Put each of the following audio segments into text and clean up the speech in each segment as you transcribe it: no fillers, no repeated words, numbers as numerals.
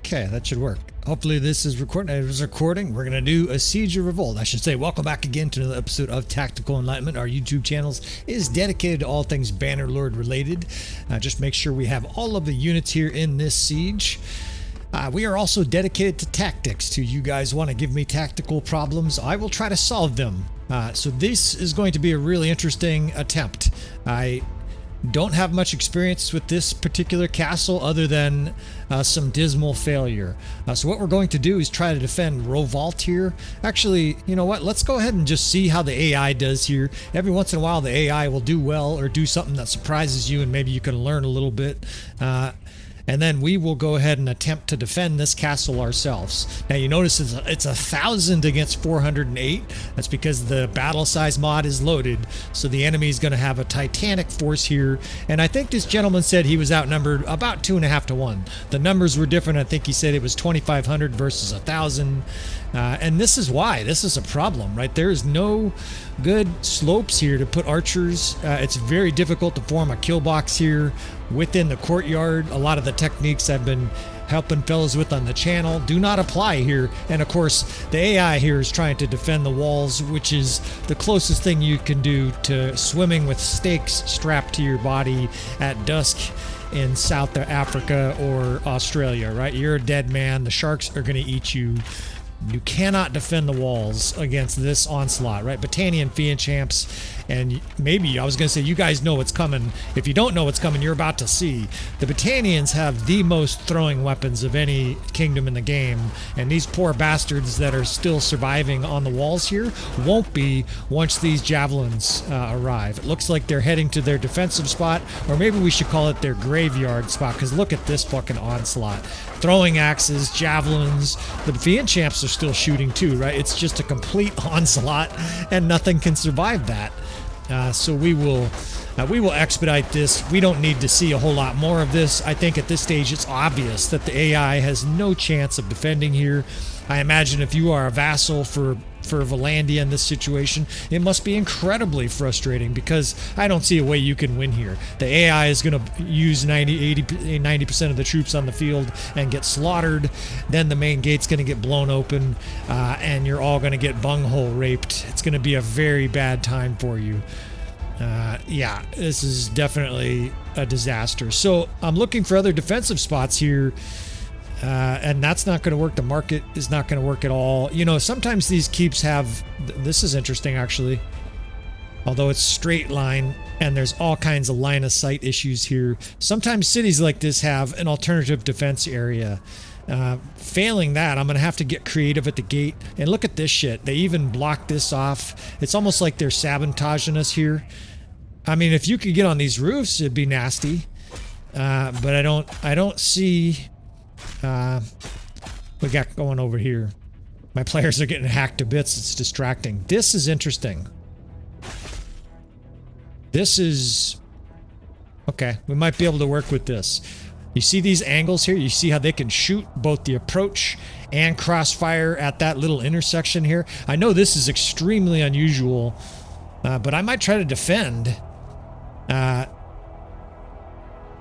Okay, that should work. Hopefully this is recording. It was recording. We're going to do a Siege of Revolt. I should say, welcome back again to another episode of Tactical Enlightenment. Our YouTube channel is dedicated to all things Bannerlord related. Just make sure we have all of the units here in this siege. We are also dedicated to tactics. To you guys want to give me tactical problems, I will try to solve them. So this is going to be a really interesting attempt. I don't have much experience with this particular castle other than some dismal failure. So what we're going to do is try to defend Rovalt here. Actually, you know what? Let's go ahead and just see how the AI does here. Every once in a while the AI will do well or do something that surprises you and maybe you can learn a little bit. And then we will go ahead and attempt to defend this castle ourselves. Now you notice it's 1,000 against 408. That's because the battle size mod is loaded. So the enemy is going to have a titanic force here. And I think this gentleman said he was outnumbered about 2.5 to 1. The numbers were different. I think he said it was 2,500 versus 1,000. And this is why. This is a problem, right? There is no good slopes here to put archers. It's very difficult to form a kill box here within the courtyard. A lot of the techniques I've been helping fellows with on the channel do not apply here. And of course, the AI here is trying to defend the walls, which is the closest thing you can do to swimming with stakes strapped to your body at dusk in South Africa or Australia, right? You're a dead man. The sharks are going to eat you. You cannot defend the walls against this onslaught, right? Battanian Fiend champs, and maybe I was going to say you guys know what's coming. If you don't know what's coming, you're about to see. The Battanians have the most throwing weapons of any kingdom in the game, and these poor bastards that are still surviving on the walls here won't be once these javelins arrive. It looks like they're heading to their defensive spot, or maybe we should call it their graveyard spot, because look at this fucking onslaught. Throwing axes, javelins. The Fiend champs are still shooting too, right? It's just a complete onslaught, and nothing can survive that. So we will expedite this. We don't need to see a whole lot more of this. I think at this stage it's obvious that the AI has no chance of defending here. I imagine if you are a vassal for Vlandian in this situation, it must be incredibly frustrating because I don't see a way you can win here. The AI is going to use 90% of the troops on the field and get slaughtered. Then the main gate's going to get blown open, and you're all going to get bunghole raped. It's going to be a very bad time for you. Yeah, this is definitely a disaster. So I'm looking for other defensive spots here. And that's not going to work. The market is not going to work at all. You know, sometimes these keeps have, this is interesting actually, although it's straight line and there's all kinds of line of sight issues here. Sometimes cities like this have an alternative defense area. Failing that, I'm going to have to get creative at the gate. And look at this shit. They even block this off. It's almost like they're sabotaging us here. I mean, if you could get on these roofs, it'd be nasty. But I don't see we got going over here. My players are getting hacked to bits. It's distracting. This is interesting. This is okay. We might be able to work with this. You see these angles here? You see how they can shoot both the approach and crossfire at that little intersection here? I know this is extremely unusual, but I might try to defend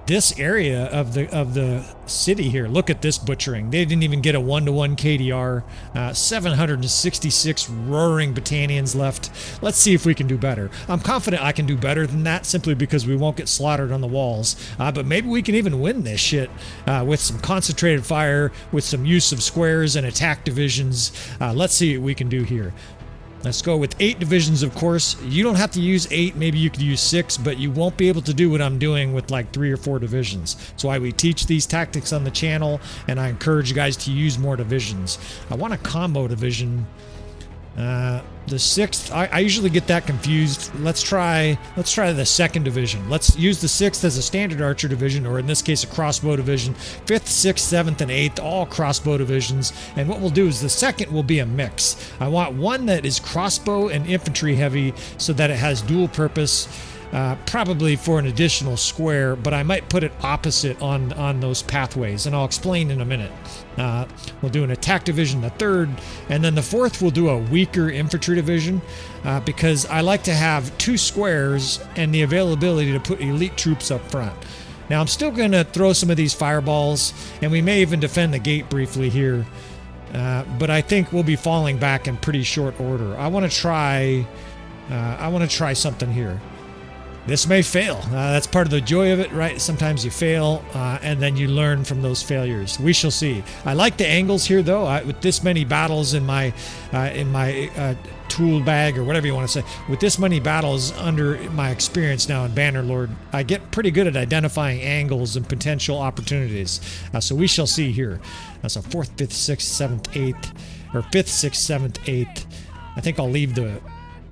this area of the city here. Look at this butchering. They didn't even get a 1-to-1 KDR. 766 roaring Battanians left. Let's see if we can do better. I'm confident I can do better than that simply because we won't get slaughtered on the walls. But maybe we can even win this shit with some concentrated fire, with some use of squares and attack divisions. Let's see what we can do here. Let's go with 8 divisions, of course. You don't have to use 8, maybe you could use 6, but you won't be able to do what I'm doing with like 3 or 4 divisions. That's why we teach these tactics on the channel, and I encourage you guys to use more divisions. I want a combo division. The 6th, I usually get that confused. Let's try the 2nd division. Let's use the 6th as a standard archer division, or in this case a crossbow division. 5th, 6th, 7th, and 8th, all crossbow divisions. And what we'll do is the 2nd will be a mix. I want one that is crossbow and infantry heavy so that it has dual purpose. Probably for an additional square, but I might put it opposite on those pathways, and I'll explain in a minute. We'll do an attack division, the 3rd, and then the 4th we'll do a weaker infantry division, because I like to have 2 squares and the availability to put elite troops up front. Now I'm still going to throw some of these fireballs, and we may even defend the gate briefly here. But I think we'll be falling back in pretty short order. I want to try something here. This may fail. That's part of the joy of it, right? Sometimes you fail, and then you learn from those failures. We shall see. I like the angles here, though. With this many battles in my tool bag, or whatever you want to say, with this many battles under my experience now in Bannerlord, I get pretty good at identifying angles and potential opportunities. So we shall see here. So 4th, 5th, 6th, 7th, 8th, or 5th, 6th, 7th, 8th. I think I'll leave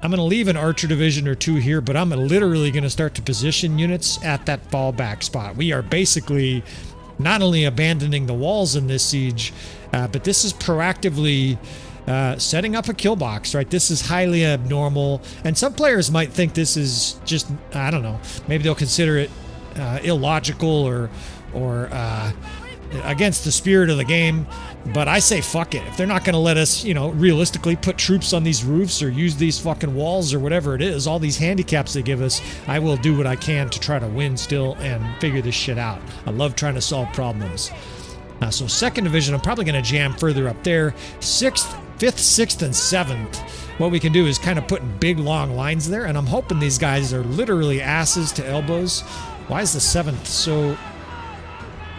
I'm going to leave an archer division or two here, but I'm literally going to start to position units at that fallback spot. We are basically not only abandoning the walls in this siege, but this is proactively setting up a kill box, right? This is highly abnormal, and some players might think this is just, I don't know, maybe they'll consider it illogical or against the spirit of the game, but I say fuck it. If they're not going to let us, realistically put troops on these roofs or use these fucking walls or whatever it is, all these handicaps they give us, I will do what I can to try to win still and figure this shit out. I love trying to solve problems. So 2nd Division, I'm probably going to jam further up there. 5th, 6th, and 7th. What we can do is kind of put in big long lines there, and I'm hoping these guys are literally asses to elbows. Why is the 7th so...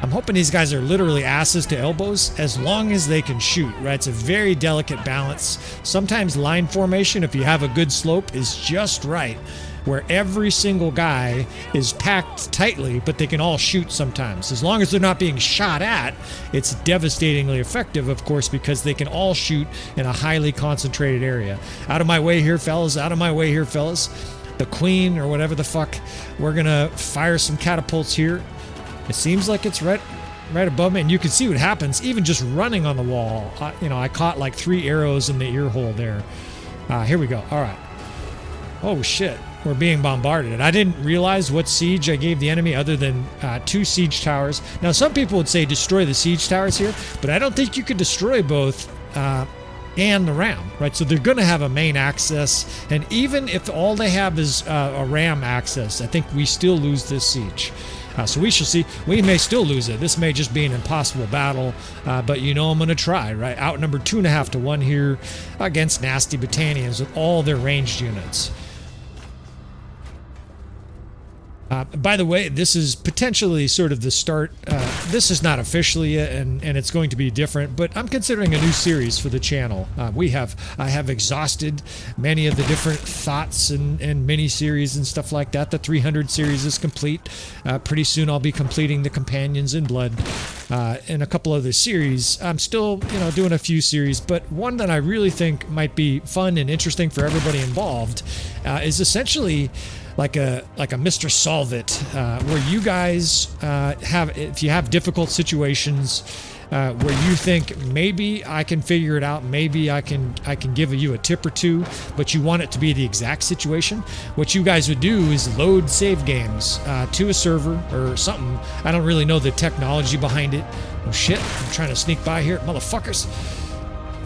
I'm hoping these guys are literally asses to elbows as long as they can shoot, right? It's a very delicate balance. Sometimes line formation, if you have a good slope, is just right, where every single guy is packed tightly, but they can all shoot sometimes. As long as they're not being shot at, it's devastatingly effective, of course, because they can all shoot in a highly concentrated area. Out of my way here, fellas. Out of my way here, fellas. The Queen, or whatever the fuck. We're going to fire some catapults here. It seems like it's right above me, and you can see what happens even just running on the wall. I caught like 3 arrows in the ear hole there. Here we go. All right. Oh shit, we're being bombarded. I didn't realize what siege I gave the enemy other than 2 siege towers. Now some people would say destroy the siege towers here, but I don't think you could destroy both and the ram, right? So they're going to have a main access, and even if all they have is a ram access, I think we still lose this siege. So we shall see. We may still lose it. This may just be an impossible battle, but I'm going to try, right? Outnumbered 2.5 to 1 here against nasty Battanians with all their ranged units. By the way, this is potentially sort of the start. This is not officially yet, and it's going to be different, but I'm considering a new series for the channel. I have exhausted many of the different thoughts and mini-series and stuff like that. The 300 series is complete. Pretty soon I'll be completing the Companions in Blood and a couple other series. I'm still, doing a few series, but one that I really think might be fun and interesting for everybody involved is essentially like a Mr. Solve It, where you guys if you have difficult situations where you think maybe I can figure it out, maybe I can give you a tip or two, but you want it to be the exact situation, what you guys would do is load save games to a server or something. I don't really know the technology behind it. Oh shit, I'm trying to sneak by here, motherfuckers.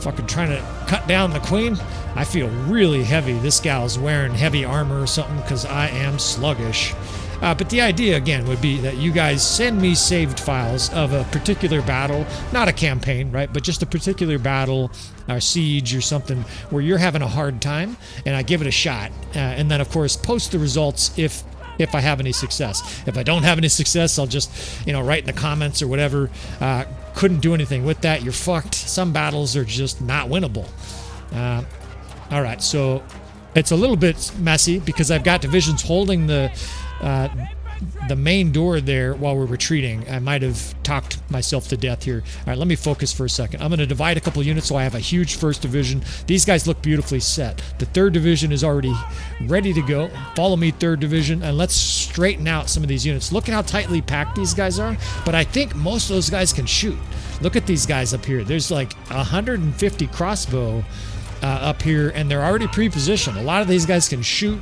Fucking trying to cut down the Queen. I feel really heavy. This gal's wearing heavy armor or something because I am sluggish. But the idea, again, would be that you guys send me saved files of a particular battle, not a campaign, right, but just a particular battle or siege or something where you're having a hard time, and I give it a shot. And then, of course, post the results if I have any success. If I don't have any success, I'll just, write in the comments or whatever. Couldn't do anything with that. You're fucked. Some battles are just not winnable. All right, so it's a little bit messy because I've got divisions holding the main door there while we're retreating. I might have talked myself to death here. All right, let me focus for a second. I'm going to divide a couple units so I have a huge 1st division. These guys look beautifully set. The 3rd division is already ready to go. Follow me, 3rd division, and let's straighten out some of these units. Look at how tightly packed these guys are, but I think most of those guys can shoot. Look at these guys up here. There's like 150 crossbow up here, and they're already pre-positioned. A lot of these guys can shoot.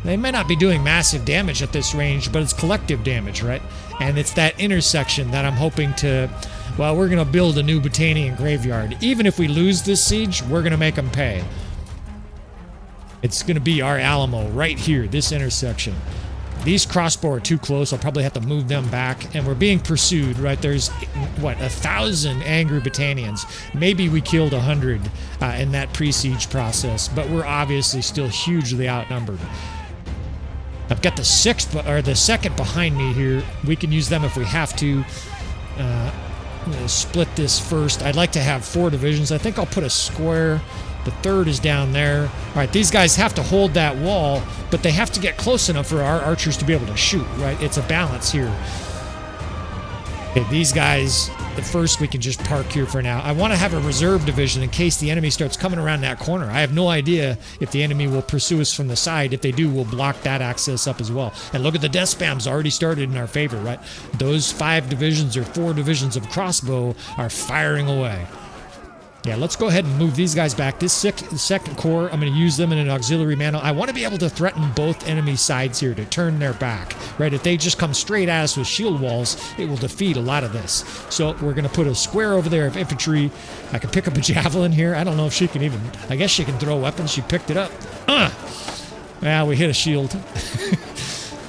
They may not be doing massive damage at this range, but it's collective damage, right? And it's that intersection that I'm hoping to... Well, we're going to build a new Battanian graveyard. Even if we lose this siege, we're going to make them pay. It's going to be our Alamo right here, this intersection. These crossbow are too close. I'll probably have to move them back. And we're being pursued, right? There's, what, 1,000 angry Battanians. Maybe we killed 100 in that pre-siege process, but we're obviously still hugely outnumbered. I've got the second behind me here. We can use them if we have to. I'm going to split this first. I'd like to have 4 divisions. I think I'll put a square. The third is down there. All right, these guys have to hold that wall, but they have to get close enough for our archers to be able to shoot, right? It's a balance here. Okay, these guys, the first we can just park here for now. I want to have a reserve division in case the enemy starts coming around that corner. I have no idea if the enemy will pursue us from the side. If they do, we'll block that access up as well. And look at the death spams already started in our favor, right? Those 5 divisions or 4 divisions of crossbow are firing away. Yeah, let's go ahead and move these guys back. This second corps, I'm going to use them in an auxiliary mantle. I want to be able to threaten both enemy sides here to turn their back, right? If they just come straight at us with shield walls, it will defeat a lot of this. So we're going to put a square over there of infantry. I can pick up a javelin here. I don't know if she can even... I guess she can throw weapons. She picked it up. Well, we hit a shield.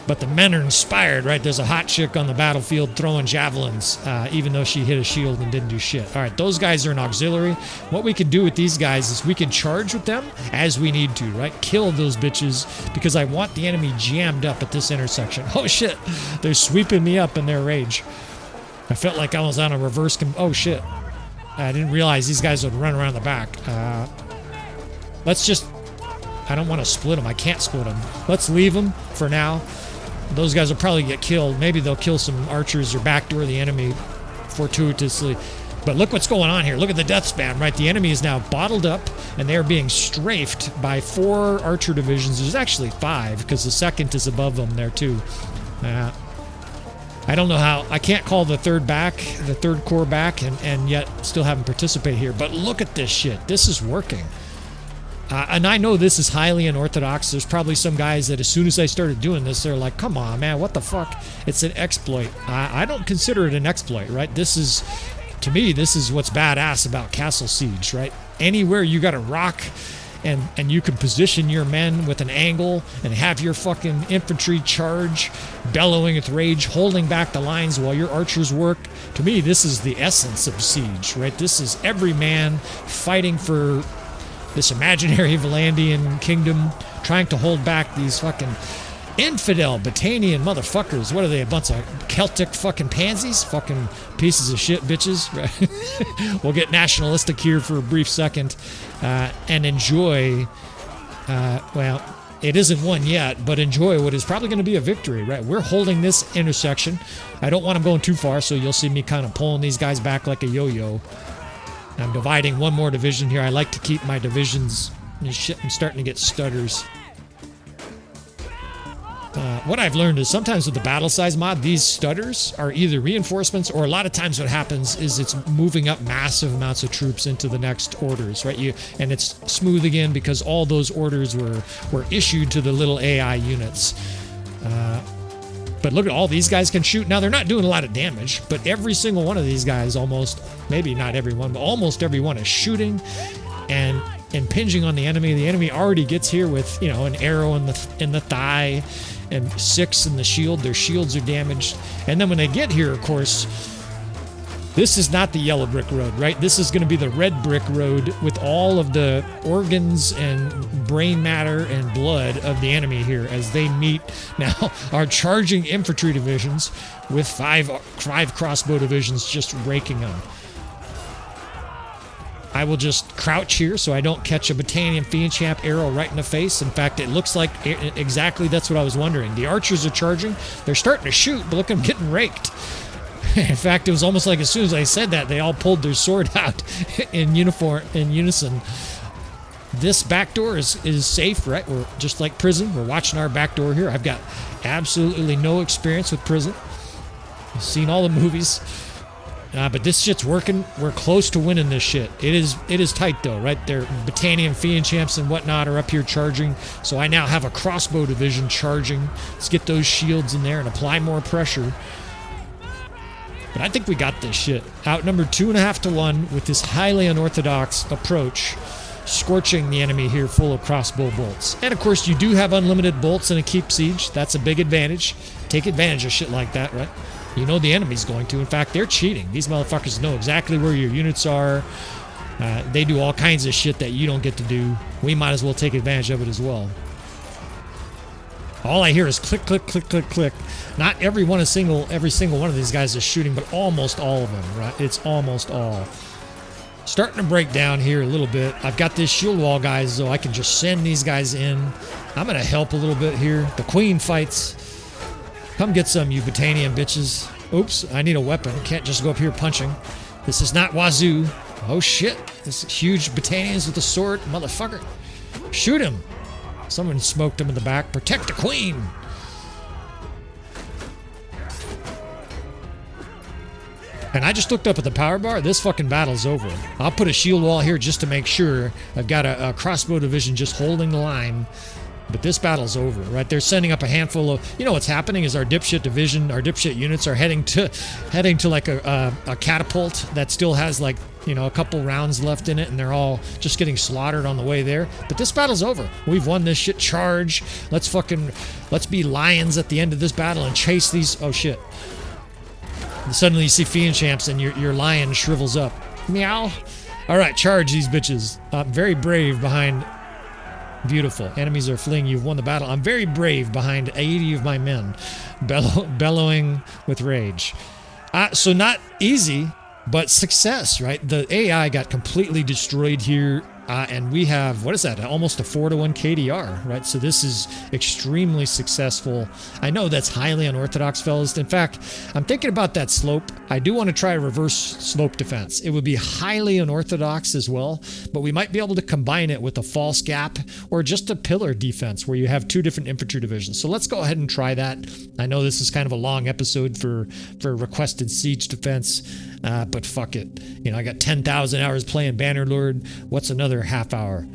But the men are inspired, right? There's a hot chick on the battlefield throwing javelins, even though she hit a shield and didn't do shit. All right, those guys are an auxiliary. What we can do with these guys is we can charge with them as we need to, right? Kill those bitches, because I want the enemy jammed up at this intersection. Oh, shit. They're sweeping me up in their rage. I felt like I was on a reverse... Oh, shit. I didn't realize these guys would run around the back. Let's just... I don't want to split them. I can't split them. Let's leave them for now. Those guys will probably get killed. Maybe they'll kill some archers or backdoor the enemy fortuitously. But look what's going on here. Look at the death spam, right? The enemy is now bottled up, and they are being strafed by 4 archer divisions. There's actually 5, because the second is above them there, too. I don't know how. I can't call the third corps back, and yet still haven't participated here. But look at this shit. This is working. And I know this is highly unorthodox. There's probably some guys that as soon as I started doing this, they're like, come on, man, what the fuck? It's an exploit. I don't consider it an exploit, right? This is, to me, this is what's badass about Castle Siege, right? Anywhere you got a rock and you can position your men with an angle and have your fucking infantry charge, bellowing with rage, holding back the lines while your archers work. To me, this is the essence of Siege, right? This is every man fighting for this imaginary Vlandian kingdom, trying to hold back these fucking infidel Battanian motherfuckers. What are they, a bunch of Celtic fucking pansies? Fucking pieces of shit bitches. Right? We'll get nationalistic here for a brief second and enjoy, well, it isn't one yet, but enjoy what is probably going to be a victory, right? We're holding this intersection. I don't want them going too far, so you'll see me kind of pulling these guys back like a yo-yo. I'm dividing one more division here. I like to keep my divisions... Shit, I'm starting to get stutters. What I've learned is sometimes with the battle size mod, these stutters are either reinforcements, or a lot of times what happens is it's moving up massive amounts of troops into the next orders, right? And it's smooth again because all those orders were issued to the little AI units. But look at all these guys can shoot. Now, they're not doing a lot of damage, but every single one of these guys almost, maybe not every one, but almost every one is shooting and impinging on the enemy. The enemy already gets here with, you know, an arrow in the thigh and 6 in the shield. Their shields are damaged. And then when they get here, of course, this is not the yellow brick road, right? This is going to be the red brick road with all of the organs and brain matter and blood of the enemy here as they meet now our charging infantry divisions with five crossbow divisions just raking them. I will just crouch here so I don't catch a Battanian Fiend Champ arrow right in the face. In fact, it looks like exactly that's what I was wondering. The archers are charging. They're starting to shoot, but look, I'm getting raked. In fact, it was almost like as soon as I said that, they all pulled their sword out in unison. This back door is safe, right? We're just like prison. We're watching our back door here. I've got absolutely no experience with prison. I've seen all the movies. But this shit's working. We're close to winning this shit. It is tight, though, right? Their Battanian Fiend Champs and whatnot are up here charging. So I now have a crossbow division charging. Let's get those shields in there and apply more pressure. But I think we got this shit. Outnumbered 2.5 to 1 with this highly unorthodox approach. scorching the enemy here full of crossbow bolts. And of course, you do have unlimited bolts in a keep siege. That's a big advantage. Take advantage of shit like that, right? You know the enemy's going to. In fact, they're cheating. These motherfuckers know exactly where your units are. They do all kinds of shit that you don't get to do. We might as well take advantage of it as well. All I hear is click, click, click, click, click. Not every single one of these guys is shooting, but almost all of them, right? It's almost all. Starting to break down here a little bit. I've got this shield wall, guys, so I can just send these guys in. I'm going to help a little bit here. The queen fights. Come get some, you Botanian bitches. Oops, I need a weapon. Can't just go up here punching. This is not Wazoo. Oh, shit. This is huge Botanians with a sword. Motherfucker. Shoot him. Someone smoked him in the back. Protect the queen. And I just looked up at the power bar. This fucking battle's over. I'll put a shield wall here just to make sure. I've got a crossbow division just holding the line. But this battle's over, right? They're sending up a handful of... You know what's happening is our dipshit division, our dipshit units are heading to like a catapult that still has like, you know, a couple rounds left in it, and they're all just getting slaughtered on the way there. But this battle's over. We've won this shit. Charge. Let's be lions at the end of this battle and chase these... Oh, shit. And suddenly you see Fiend Champs and your lion shrivels up. Meow. All right, charge these bitches. Very brave behind... Beautiful. Enemies are fleeing. You've won the battle. I'm very brave behind 80 of my men, bellowing with rage. So not easy, but success, right? The AI got completely destroyed here, and we have, what is that? Almost a 4-to-1 KDR, right? So this is extremely successful. I know that's highly unorthodox, fellas. In fact, I'm thinking about that slope. I do want to try a reverse slope defense. It would be highly unorthodox as well, but we might be able to combine it with a false gap or just a pillar defense where you have 2 different infantry divisions. So let's go ahead and try that. I know this is kind of a long episode for requested siege defense, but fuck it. You know, I got 10,000 hours playing Bannerlord. What's another half hour?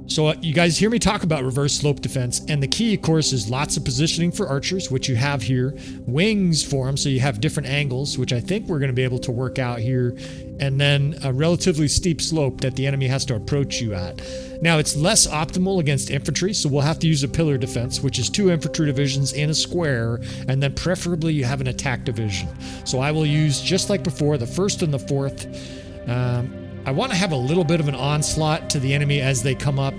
So you guys hear me talk about reverse slope defense, and the key, of course, is lots of positioning for archers, which you have here, wings for them, so you have different angles, which I think we're going to be able to work out here, and then a relatively steep slope that the enemy has to approach you at. Now, it's less optimal against infantry, so we'll have to use a pillar defense, which is 2 infantry divisions in a square, and then preferably you have an attack division. So I will use, just like before, the 1st and the 4th. I want to have a little bit of an onslaught to the enemy as they come up.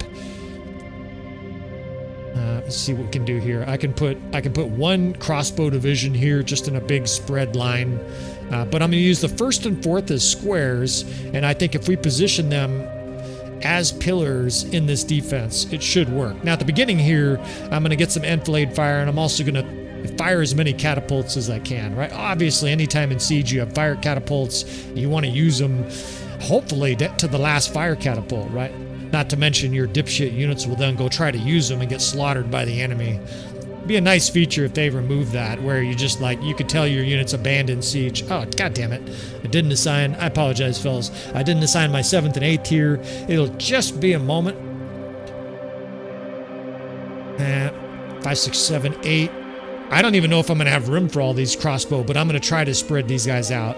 Let's see what we can do here. I can put 1 crossbow division here, just in a big spread line. But I'm going to use the 1st and 4th as squares, and I think if we position them as pillars in this defense, it should work. Now at the beginning here, I'm going to get some enfilade fire, and I'm also going to fire as many catapults as I can, right? Obviously, anytime in siege you have fire catapults, you want to use them hopefully to the last fire catapult, right? Not to mention your dipshit units will then go try to use them and get slaughtered by the enemy. Be a nice feature if they remove that, where you just like, you could tell your units abandoned siege. Oh, god damn it. I didn't assign, I apologize, fellas. I didn't assign my 7th and 8th here. It'll just be a moment. 5, 6, 7, 8. I don't even know if I'm going to have room for all these crossbow, but I'm going to try to spread these guys out.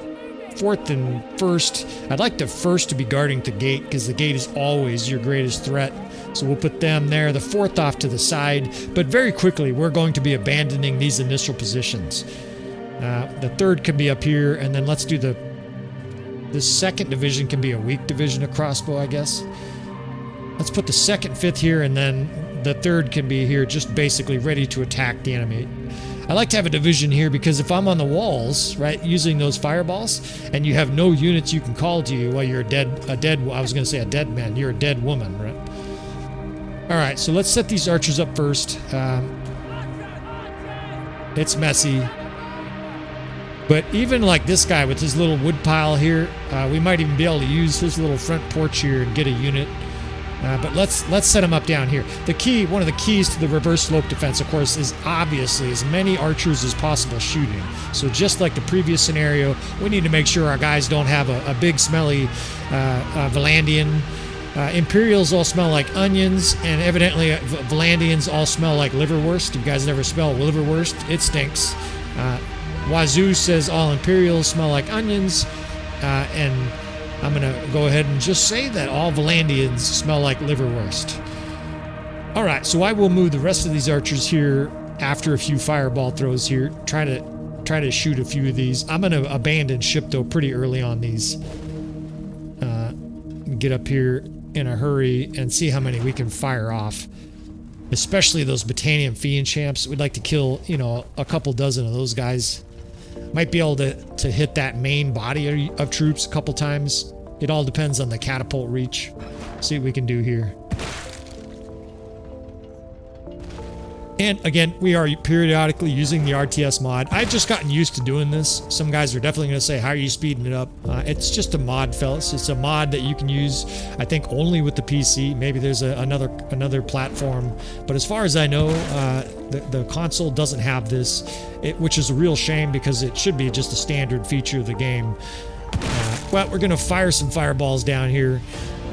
4th and 1st. I'd like the 1st to be guarding the gate, because the gate is always your greatest threat. So we'll put them there. The 4th off to the side. But very quickly, we're going to be abandoning these initial positions. The 3rd can be up here, and then let's do the 2nd division can be a weak division of crossbow, I guess. Let's put the 2nd, 5th here, and then the 3rd can be here, just basically ready to attack the enemy. I like to have a division here because if I'm on the walls, right, using those fireballs, and you have no units you can call to you while you're I was going to say a dead man, you're a dead woman, right? All right, so let's set these archers up first. It's messy. But even like this guy with his little wood pile here, we might even be able to use his little front porch here and get a unit. But let's set them up down here. The key, one of the keys to the reverse slope defense, of course, is obviously as many archers as possible shooting. So just like the previous scenario, we need to make sure our guys don't have a big smelly Vlandian. Imperials all smell like onions, and evidently Vlandians all smell like liverwurst. If you guys never smell liverwurst, it stinks. Wazoo says all Imperials smell like onions, and I'm going to go ahead and just say that all Vlandians smell like liverwurst. All right, so I will move the rest of these archers here after a few fireball throws here. Try to shoot a few of these. I'm going to abandon ship, though, pretty early on these. Get up here in a hurry and see how many we can fire off. Especially those Battanian Fiend champs. We'd like to kill, you know, a couple dozen of those guys. Might be able to hit that main body of troops a couple times. It all depends on the catapult reach. See what we can do here. And again, we are periodically using the RTS mod. I've just gotten used to doing this. Some guys are definitely going to say, how are you speeding it up? It's just a mod, fellas. It's a mod that you can use, I think, only with the PC. Maybe there's another platform. But as far as I know, the console doesn't have this, which is a real shame because it should be just a standard feature of the game. Well, we're going to fire some fireballs down here.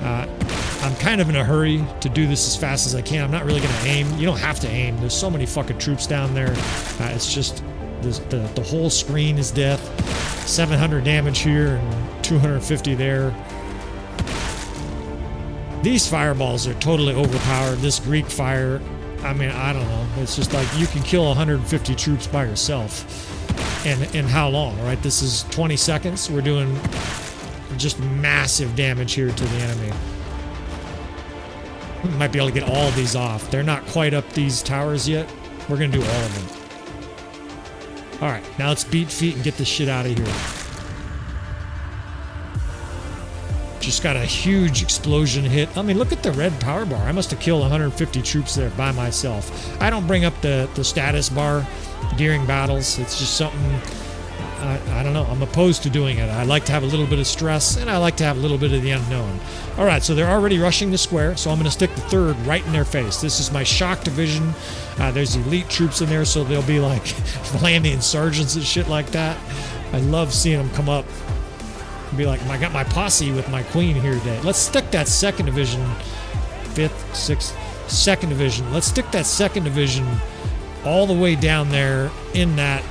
I'm kind of in a hurry to do this as fast as I can. I'm not really going to aim. You don't have to aim. There's so many fucking troops down there. It's just the whole screen is death. 700 damage here and 250 there. These fireballs are totally overpowered. This Greek fire, I mean, I don't know. It's just like you can kill 150 troops by yourself. And in how long, right? This is 20 seconds. We're doing just massive damage here to the enemy. We might be able to get all of these off. They're not quite up these towers yet. We're going to do all of them. All right, now let's beat feet and get this shit out of here. Just got a huge explosion hit. I mean, look at the red power bar. I must have killed 150 troops there by myself. I don't bring up the status bar during battles. It's just something... I don't know. I'm opposed to doing it. I like to have a little bit of stress, and I like to have a little bit of the unknown. All right, so they're already rushing the square, so I'm going to stick the third right in their face. This is my shock division. There's elite troops in there, so they'll be like Vlandian sergeants and shit like that. I love seeing them come up and be like, I got my posse with my queen here today. Let's stick that second division, 5th, 6th, 2nd division. Let's stick that second division all the way down there in that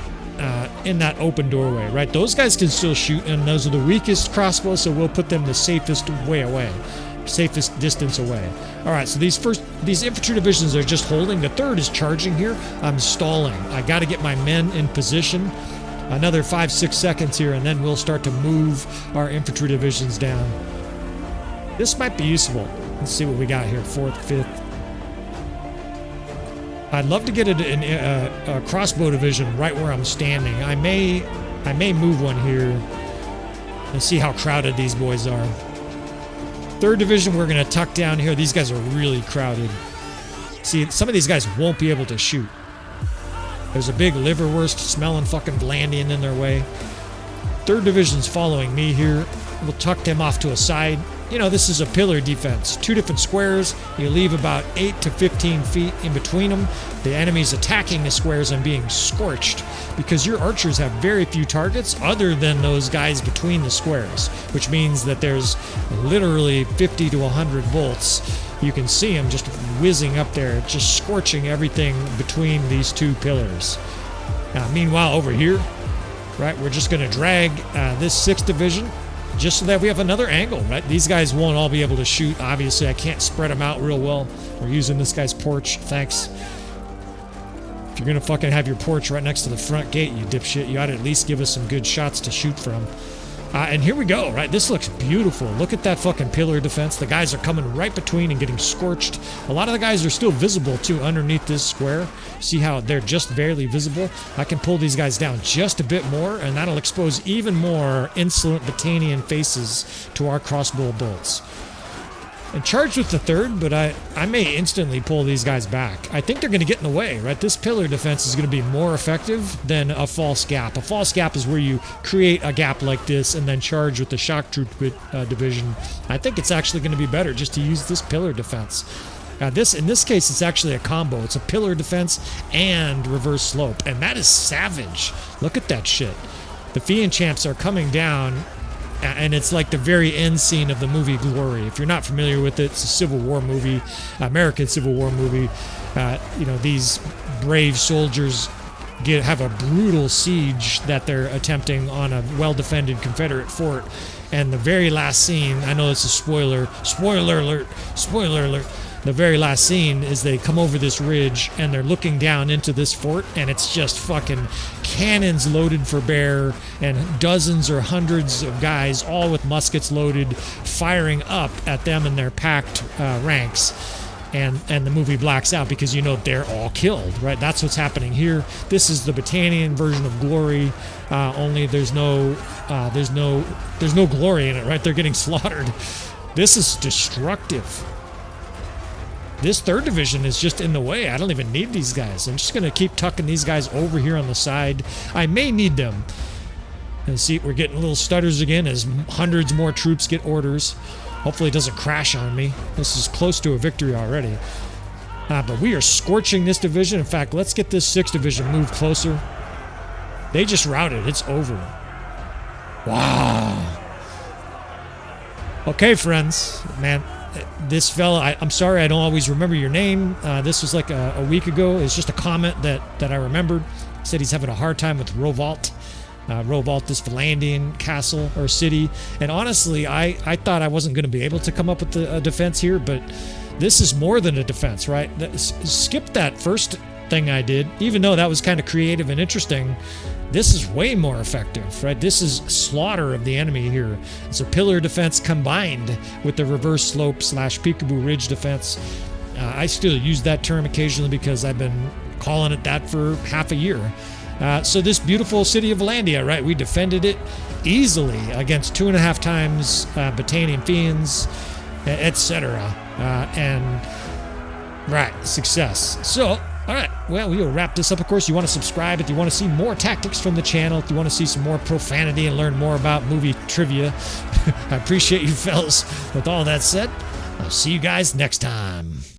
open doorway, right? Those guys can still shoot, and those are the weakest crossbows, so we'll put them the safest safest distance away. All right, so these infantry divisions are just holding. The third is charging here. I'm stalling. I got to get my men in position. Another 5-6 seconds here, and then we'll start to move our infantry divisions down. This might be useful. Let's see what we got here. 4th, 5th. I'd love to get a crossbow division right where I'm standing. I may move one here and see how crowded these boys are. 3rd division, we're going to tuck down here. These guys are really crowded. See, some of these guys won't be able to shoot. There's a big liverwurst smelling fucking Vlandian in their way. 3rd division's following me here. We'll tuck them off to a side. You know, this is a pillar defense. 2 different squares. You leave about 8 to 15 feet in between them. The enemy's attacking the squares and being scorched because your archers have very few targets other than those guys between the squares, which means that there's literally 50 to 100 bolts. You can see them just whizzing up there, just scorching everything between these 2 pillars. Now, meanwhile, over here, right, we're just going to drag this 6th division just so that we have another angle, right? These guys won't all be able to shoot. Obviously, I can't spread them out real well. We're using this guy's porch. Thanks. If you're going to fucking have your porch right next to the front gate, you dipshit, you ought to at least give us some good shots to shoot from. And here we go, right? This looks beautiful. Look at that fucking pillar defense. The guys are coming right between and getting scorched. A lot of the guys are still visible, too, underneath this square. See how they're just barely visible? I can pull these guys down just a bit more, and that'll expose even more insolent Battanian faces to our crossbow bolts. And charged with the 3rd, but I may instantly pull these guys back. I think they're going to get in the way, right? This pillar defense is going to be more effective than a false gap. A false gap is where you create a gap like this and then charge with the shock troop division. I think it's actually going to be better just to use this pillar defense. In this case, it's actually a combo. It's a pillar defense and reverse slope, and that is savage. Look at that shit. The Fiend champs are coming down, and it's like the very end scene of the movie Glory. If you're not familiar with it, it's a Civil War movie, American Civil War movie. You know, these brave soldiers have a brutal siege that they're attempting on a well-defended Confederate fort. And the very last scene, I know it's a spoiler alert, the very last scene is they come over this ridge and they're looking down into this fort, and it's just fucking cannons loaded for bear and dozens or hundreds of guys all with muskets loaded firing up at them in their packed ranks. And the movie blacks out because they're all killed, right? That's what's happening here. This is the Battanian version of glory, only there's no glory in it, right? They're getting slaughtered. This is destructive. This 3rd division is just in the way. I don't even need these guys. I'm just going to keep tucking these guys over here on the side. I may need them. And see, we're getting little stutters again as hundreds more troops get orders. Hopefully it doesn't crash on me. This is close to a victory already. But we are scorching this division. In fact, let's get this 6th division moved closer. They just routed. It's over. Wow. Okay, friends. Man, this fella, I'm sorry I don't always remember your name. This was like a week ago. It's just a comment that I remembered. He said he's having a hard time with Rovalt. Rovalt, this Vlandian castle or city. And honestly, I thought I wasn't going to be able to come up with a defense here, but this is more than a defense, right? Skip that first thing I did, even though that was kind of creative and interesting. This is way more effective, right? This is slaughter of the enemy here. It's a pillar defense combined with the reverse slope / peekaboo ridge defense. I still use that term occasionally because I've been calling it that for half a year. So this beautiful city of Vlandia, right? We defended it easily against 2.5 times Battanian fiends, etc. Right, success. So, all right, well, we will wrap this up. Of course, you want to subscribe if you want to see more tactics from the channel, if you want to see some more profanity and learn more about movie trivia. I appreciate you fellas. With all that said, I'll see you guys next time.